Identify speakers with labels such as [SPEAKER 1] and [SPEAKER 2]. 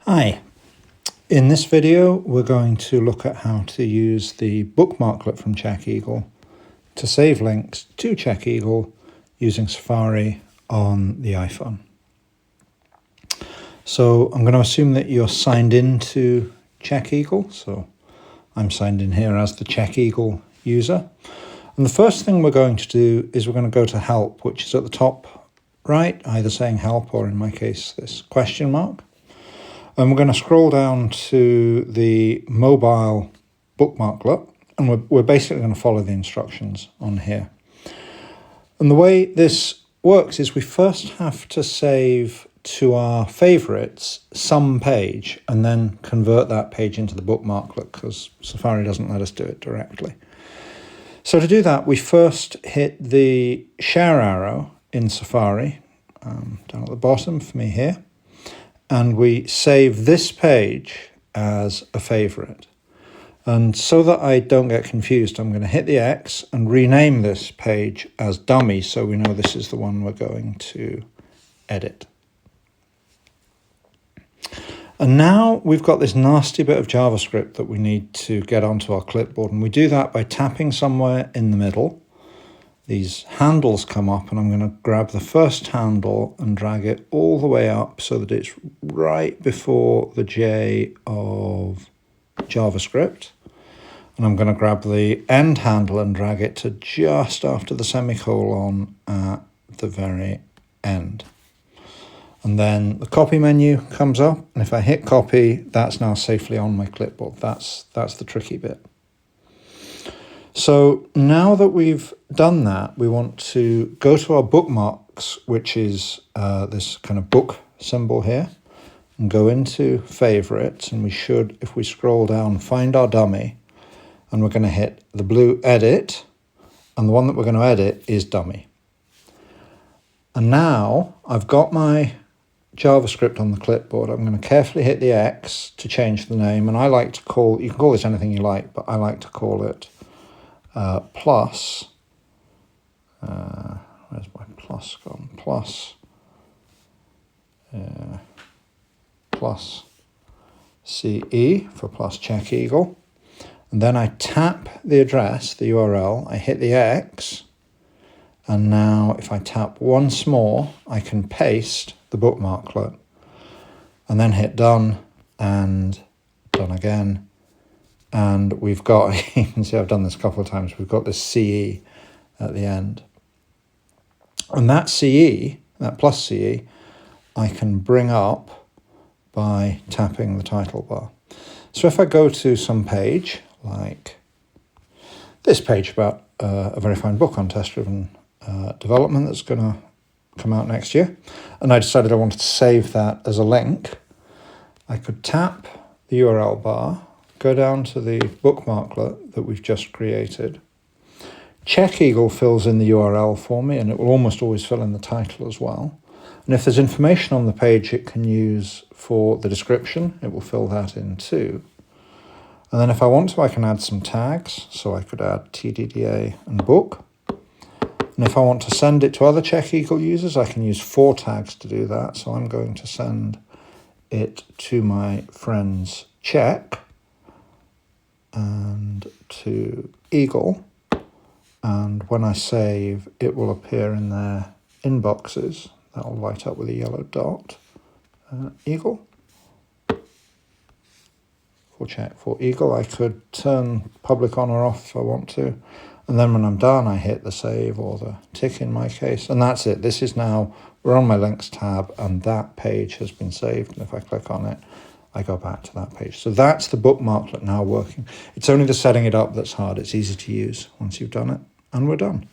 [SPEAKER 1] Hi, in this video we're going to look at how to use the bookmarklet from CheckEagle to save links to CheckEagle using Safari on the iPhone. So I'm going to assume that you're signed into CheckEagle, so I'm signed in here as the CheckEagle user. And the first thing we're going to do is we're going to go to Help, which is at the top right, either saying Help or in my case this question mark. And we're going to scroll down to the mobile bookmarklet, and we're basically going to follow the instructions on here. And the way this works is we first have to save to our favorites some page and then convert that page into the bookmarklet because Safari doesn't let us do it directly. So to do that, we first hit the share arrow in Safari, down at the bottom for me here. And we save this page as a favorite. And so that I don't get confused, I'm going to hit the X and rename this page as dummy so we know this is the one we're going to edit. And now we've got this nasty bit of JavaScript that we need to get onto our clipboard, and we do that by tapping somewhere in the middle. These handles come up and I'm going to grab the first handle and drag it all the way up so that it's right before the J of JavaScript. And I'm going to grab the end handle and drag it to just after the semicolon at the very end. And then the copy menu comes up, and if I hit copy, that's now safely on my clipboard. That's the tricky bit. So now that we've done that, we want to go to our bookmarks, which is this kind of book symbol here, and go into favorites. And we should, if we scroll down, find our dummy, and we're going to hit the blue edit. And the one that we're going to edit is dummy. And now I've got my JavaScript on the clipboard. I'm going to carefully hit the X to change the name. And I like to call, you can call this anything you like, but I like to call it plus, where's my plus gone? Plus CE for plus CheckEagle. And then I tap the address, the URL, I hit the X, and now if I tap once more, I can paste the bookmarklet, and then hit done, and done again. And we've got, you can see I've done this a couple of times, we've got this CE at the end. And that CE, that plus CE, I can bring up by tapping the title bar. So if I go to some page, like this page about a very fine book on test-driven development that's going to come out next year, and I decided I wanted to save that as a link, I could tap the URL bar, go down to the bookmarklet that we've just created. CheckEagle fills in the URL for me, and it will almost always fill in the title as well. And if there's information on the page it can use for the description, it will fill that in too. And then if I want to, I can add some tags. So I could add TDDA and book. And if I want to send it to other CheckEagle users, I can use 4 tags to do that. So I'm going to send it to my friends Check and to Eagle, and when I save it will appear in their inboxes. That will light up with a yellow dot. Eagle for Check. For Eagle I could turn public on or off if I want to, and then when I'm done I hit the save or the tick in my case, and that's it. This is now, we're on my links tab and that page has been saved, and if I click on it I go back to that page. So that's the bookmarklet now working. It's only the setting it up that's hard. It's easy to use once you've done it, and we're done.